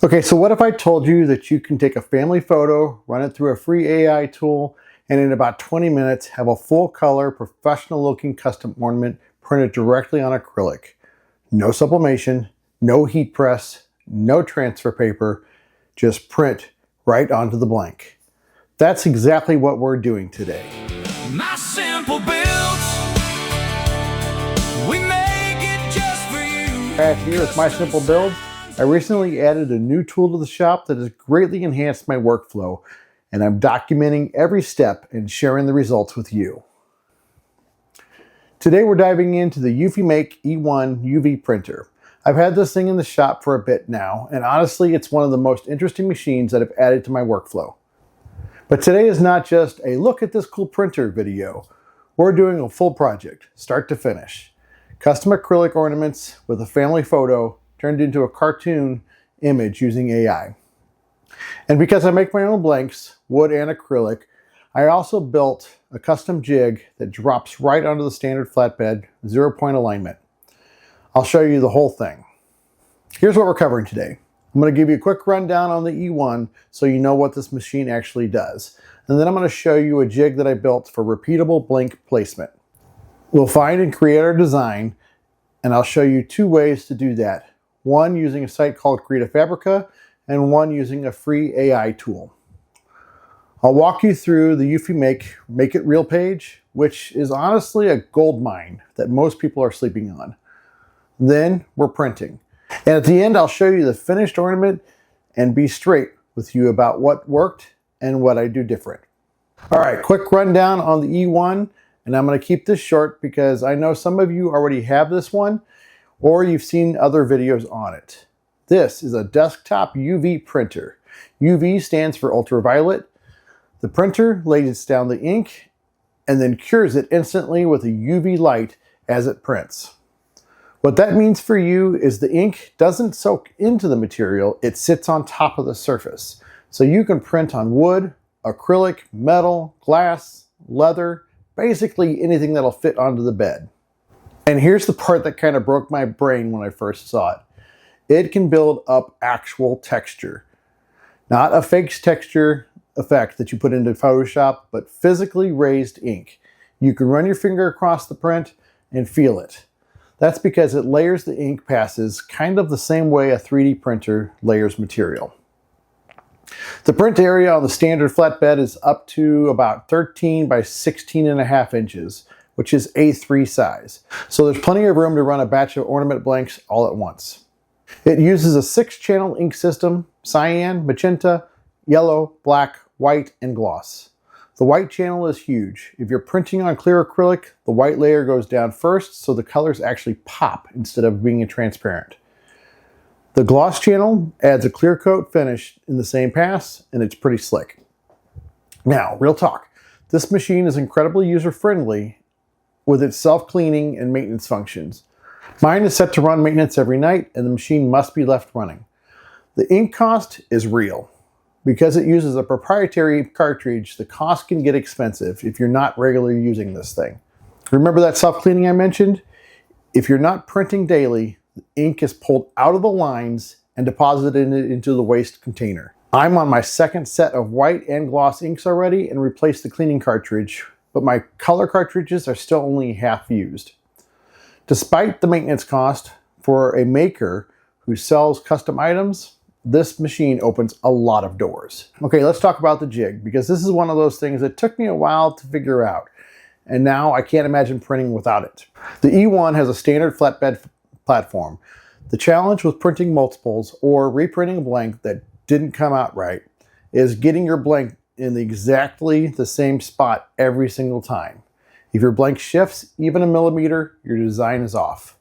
Okay, so what if I told you that you can take a family photo, run it through a free AI tool, and in about 20 minutes have a full color, professional looking custom ornament printed directly on acrylic. No sublimation, no heat press, no transfer paper, just print right onto the blank. That's exactly what we're doing today. My simple builds, we make it just for you. Right here is My Simple Builds. I recently added a new tool to the shop that has greatly enhanced my workflow, and I'm documenting every step and sharing the results with you. Today we're diving into the Eufymake E1 UV printer. I've had this thing in the shop for a bit now, and honestly it's one of the most interesting machines that I've added to my workflow. But today is not just a look at this cool printer video. We're doing a full project, start to finish. Custom acrylic ornaments with a family photo turned into a cartoon image using AI. And because I make my own blanks, wood and acrylic, I also built a custom jig that drops right onto the standard flatbed, 0-point alignment. I'll show you the whole thing. Here's what we're covering today. I'm going to give you a quick rundown on the E1 so you know what this machine actually does. And then I'm going to show you a jig that I built for repeatable blank placement. We'll find and create our design, and I'll show you two ways to do that. One using a site called Fabrica, and one using a free AI tool. I'll walk you through the Eufymake Make It Real page, which is honestly a gold mine that most people are sleeping on. Then we're printing. And at the end, I'll show you the finished ornament and be straight with you about what worked and what I do different. All right, quick rundown on the E1, and I'm going to keep this short because I know some of you already have this one, or you've seen other videos on it. This is a desktop UV printer. UV stands for ultraviolet. The printer lays down the ink and then cures it instantly with a UV light as it prints. What that means for you is the ink doesn't soak into the material, it sits on top of the surface. So you can print on wood, acrylic, metal, glass, leather, basically anything that'll fit onto the bed. And here's the part that kind of broke my brain when I first saw it. It can build up actual texture. Not a fake texture effect that you put into Photoshop, but physically raised ink. You can run your finger across the print and feel it. That's because it layers the ink passes kind of the same way a 3D printer layers material. The print area on the standard flatbed is up to about 13 by 16.5 inches, which is A3 size. So there's plenty of room to run a batch of ornament blanks all at once. It uses a 6-channel ink system: cyan, magenta, yellow, black, white, and gloss. The white channel is huge. If you're printing on clear acrylic, the white layer goes down first so the colors actually pop instead of being transparent. The gloss channel adds a clear coat finish in the same pass, and it's pretty slick. Now, real talk. This machine is incredibly user-friendly with its self-cleaning and maintenance functions. Mine is set to run maintenance every night, and the machine must be left running. The ink cost is real. Because it uses a proprietary cartridge, the cost can get expensive if you're not regularly using this thing. Remember that self-cleaning I mentioned? If you're not printing daily, the ink is pulled out of the lines and deposited into the waste container. I'm on my second set of white and gloss inks already and replaced the cleaning cartridge, but my color cartridges are still only half used. Despite the maintenance cost, for a maker who sells custom items, this machine opens a lot of doors. Okay, let's talk about the jig, because this is one of those things that took me a while to figure out, and now I can't imagine printing without it. The E1 has a standard flatbed platform. The challenge with printing multiples or reprinting a blank that didn't come out right is getting your blank in exactly the same spot every single time. If your blank shifts even a millimeter, your design is off.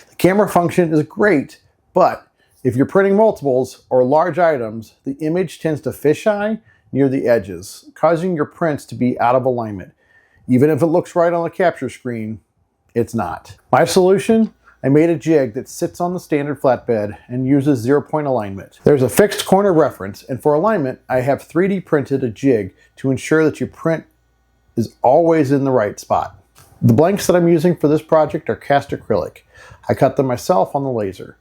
The camera function is great, but if you're printing multiples or large items, the image tends to fisheye near the edges, causing your prints to be out of alignment. Even if it looks right on the capture screen, it's not. My solution? I made a jig that sits on the standard flatbed and uses 0-point alignment. There's a fixed corner reference, and for alignment, I have 3D printed a jig to ensure that your print is always in the right spot. The blanks that I'm using for this project are cast acrylic. I cut them myself on the laser.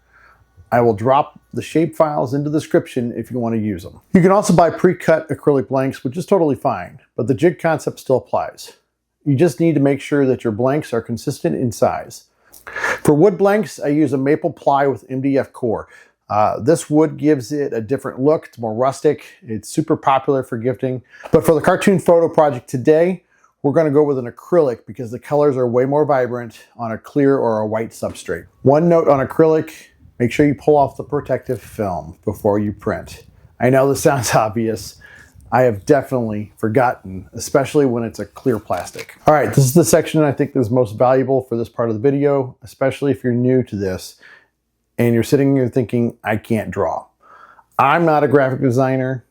I will drop the shape files into the description if you want to use them. You can also buy pre-cut acrylic blanks, which is totally fine, but the jig concept still applies. You just need to make sure that your blanks are consistent in size. For wood blanks, I use a maple ply with MDF core. This wood gives it a different look. It's more rustic. It's super popular for gifting. But for the cartoon photo project today, we're going to go with an acrylic because the colors are way more vibrant on a clear or a white substrate. One note on acrylic, make sure you pull off the protective film before you print. I know this sounds obvious. I have definitely forgotten, especially when it's a clear plastic. All right, this is the section I think is most valuable for this part of the video, especially if you're new to this and you're sitting here thinking, I can't draw. I'm not a graphic designer.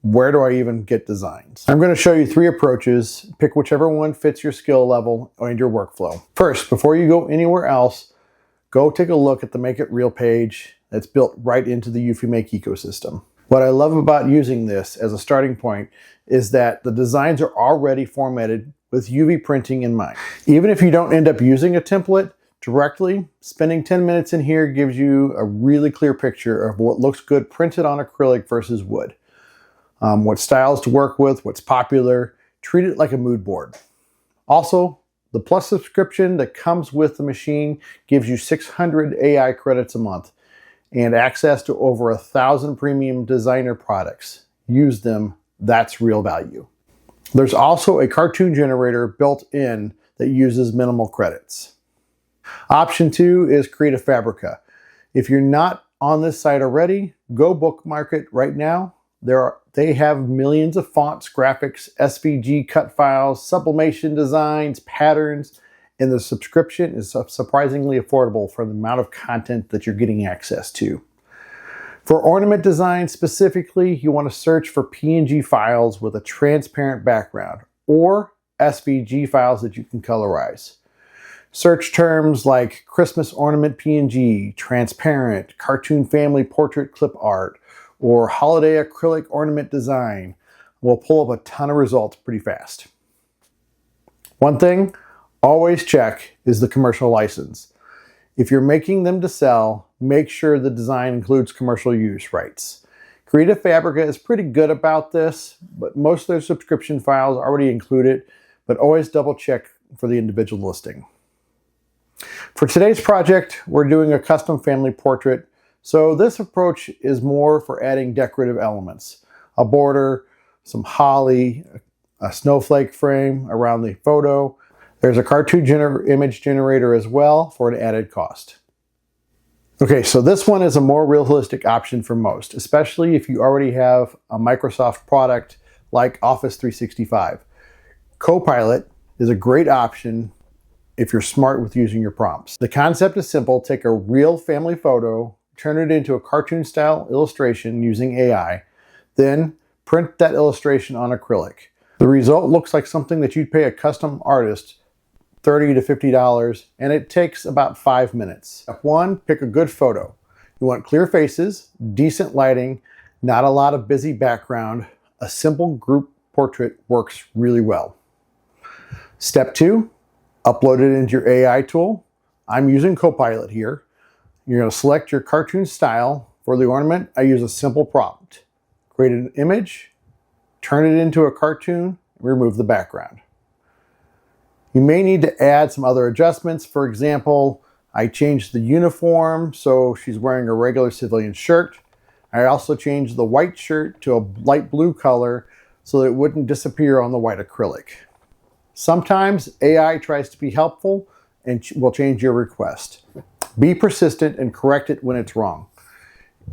Where do I even get designs? I'm going to show you 3 approaches. Pick whichever one fits your skill level and your workflow. First, before you go anywhere else, go take a look at the Make It Real page that's built right into the Eufymake ecosystem. What I love about using this as a starting point is that the designs are already formatted with UV printing in mind. Even if you don't end up using a template directly, spending 10 minutes in here gives you a really clear picture of what looks good printed on acrylic versus wood. What styles to work with, what's popular. Treat it like a mood board. Also, the Plus subscription that comes with the machine gives you 600 AI credits a month and access to over 1,000 premium designer products. Use them, that's real value. There's also a cartoon generator built in that uses minimal credits. Option 2 is create a Fabrica. If you're not on this site already, go bookmark it right now. They have millions of fonts, graphics, SVG cut files, sublimation designs, patterns, and the subscription is surprisingly affordable for the amount of content that you're getting access to. For ornament design specifically, you want to search for PNG files with a transparent background or SVG files that you can colorize. Search terms like Christmas ornament PNG, transparent, cartoon family portrait clip art, or holiday acrylic ornament design. Will pull up a ton of results pretty fast. One thing, always check is the commercial license. If you're making them to sell, make sure the design includes commercial use rights. Creative Fabrica is pretty good about this, but most of their subscription files already include it, but always double check for the individual listing. For today's project, we're doing a custom family portrait, so this approach is more for adding decorative elements. A border, some holly, a snowflake frame around the photo. There's a cartoon image generator as well for an added cost. Okay, so this one is a more realistic option for most, especially if you already have a Microsoft product like Office 365. Copilot is a great option if you're smart with using your prompts. The concept is simple. Take a real family photo, turn it into a cartoon style illustration using AI, then print that illustration on acrylic. The result looks like something that you'd pay a custom artist $30 to $50, and it takes about 5 minutes. Step 1, pick a good photo. You want clear faces, decent lighting, not a lot of busy background. A simple group portrait works really well. Step 2, upload it into your AI tool. I'm using Copilot here. You're going to select your cartoon style. For the ornament, I use a simple prompt. Create an image, turn it into a cartoon, remove the background. You may need to add some other adjustments. For example, I changed the uniform so she's wearing a regular civilian shirt. I also changed the white shirt to a light blue color so that it wouldn't disappear on the white acrylic. Sometimes AI tries to be helpful and will change your request. Be persistent and correct it when it's wrong.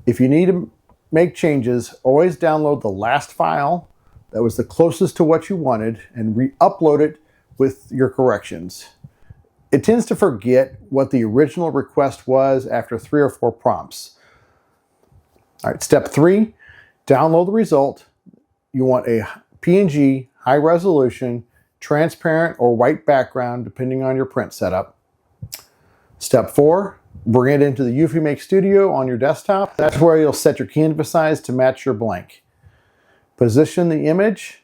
If you need to make changes, always download the last file that was the closest to what you wanted and re-upload it with your corrections. It tends to forget what the original request was after 3 or 4 prompts. All right, step 3, download the result. You want a PNG, high resolution, transparent or white background depending on your print setup. Step 4, bring it into the Eufymake Studio on your desktop. That's where you'll set your canvas size to match your blank. Position the image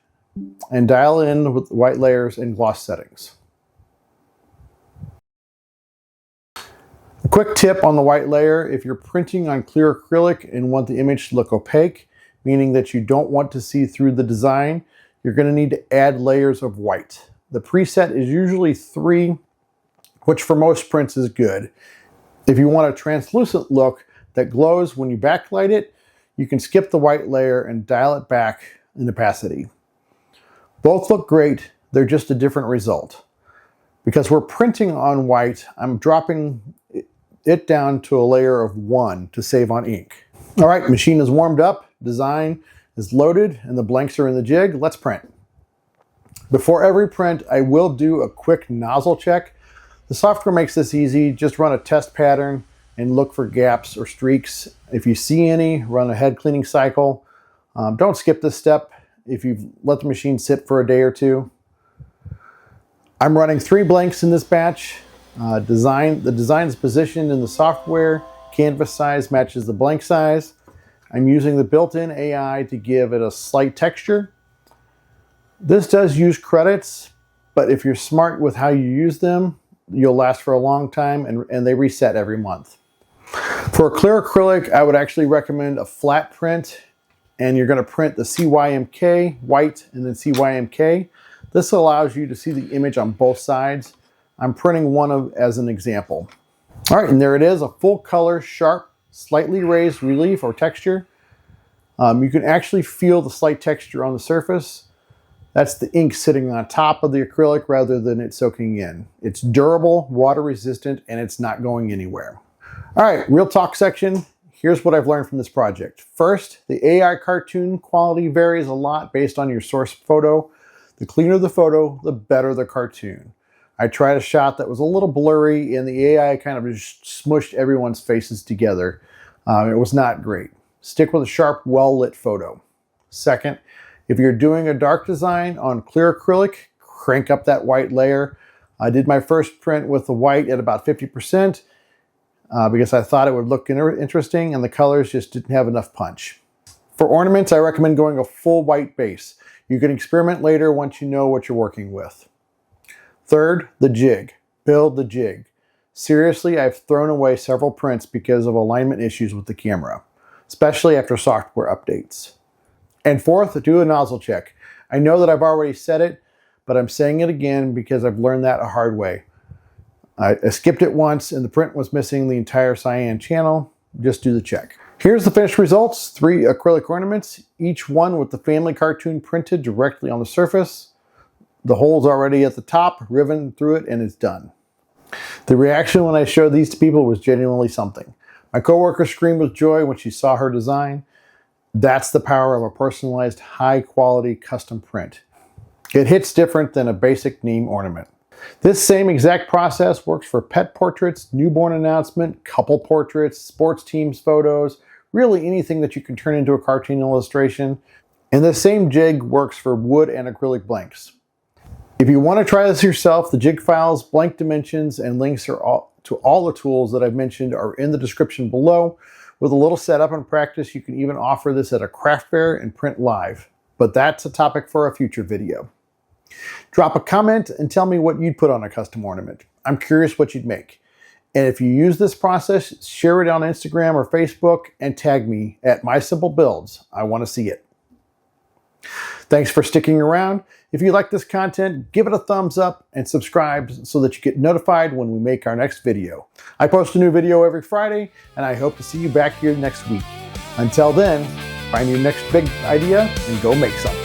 and dial in with white layers and gloss settings. Quick tip on the white layer: if you're printing on clear acrylic and want the image to look opaque, meaning that you don't want to see through the design, you're going to need to add layers of white. The preset is usually 3, which for most prints is good. If you want a translucent look that glows when you backlight it, you can skip the white layer and dial it back in opacity. Both look great, they're just a different result. Because we're printing on white, I'm dropping it down to a layer of 1 to save on ink. All right, machine is warmed up, design is loaded, and the blanks are in the jig. Let's print. Before every print, I will do a quick nozzle check. The software makes this easy. Just run a test pattern and look for gaps or streaks. If you see any, run a head cleaning cycle. Don't skip this step if you've let the machine sit for a day or 2. I'm running 3 blanks in this batch. The design is positioned in the software. Canvas size matches the blank size. I'm using the built-in AI to give it a slight texture. This does use credits, but if you're smart with how you use them, you'll last for a long time, and they reset every month. For a clear acrylic, I would actually recommend a flat print, and you're going to print the CYMK white and then CYMK. This allows you to see the image on both sides. I'm printing one as an example. All right, and there it is, a full color, sharp, slightly raised relief or texture. You can actually feel the slight texture on the surface. That's the ink sitting on top of the acrylic rather than it soaking in. It's durable, water resistant, and it's not going anywhere. All right, real talk section. Here's what I've learned from this project. First, the AI cartoon quality varies a lot based on your source photo. The cleaner the photo, the better the cartoon. I tried a shot that was a little blurry, and the AI kind of just smushed everyone's faces together. It was not great. Stick with a sharp, well-lit photo. Second, if you're doing a dark design on clear acrylic, crank up that white layer. I did my first print with the white at about 50% because I thought it would look interesting, and the colors just didn't have enough punch. For ornaments, I recommend going a full white base. You can experiment later once you know what you're working with. Third, the jig. Build the jig. Seriously, I've thrown away several prints because of alignment issues with the camera, especially after software updates. And fourth, do a nozzle check. I know that I've already said it, but I'm saying it again because I've learned that a hard way. I skipped it once and the print was missing the entire cyan channel. Just do the check. Here's the finished results. 3 acrylic ornaments, each one with the family cartoon printed directly on the surface. The hole's already at the top, riven through it, and it's done. The reaction when I showed these to people was genuinely something. My coworker screamed with joy when she saw her design. That's the power of a personalized, high-quality custom print. It hits different than a basic name ornament. This same exact process works for pet portraits, newborn announcement, couple portraits, sports teams photos, really anything that you can turn into a cartoon illustration. And this same jig works for wood and acrylic blanks. If you want to try this yourself, the jig files, blank dimensions, and links to all the tools that I've mentioned are in the description below. With a little setup and practice, you can even offer this at a craft fair and print live. But that's a topic for a future video. Drop a comment and tell me what you'd put on a custom ornament. I'm curious what you'd make. And if you use this process, share it on Instagram or Facebook and tag me at MySimpleBuilds. I want to see it. Thanks for sticking around. If you like this content, give it a thumbs up and subscribe so that you get notified when we make our next video. I post a new video every Friday, and I hope to see you back here next week. Until then, find your next big idea and go make something.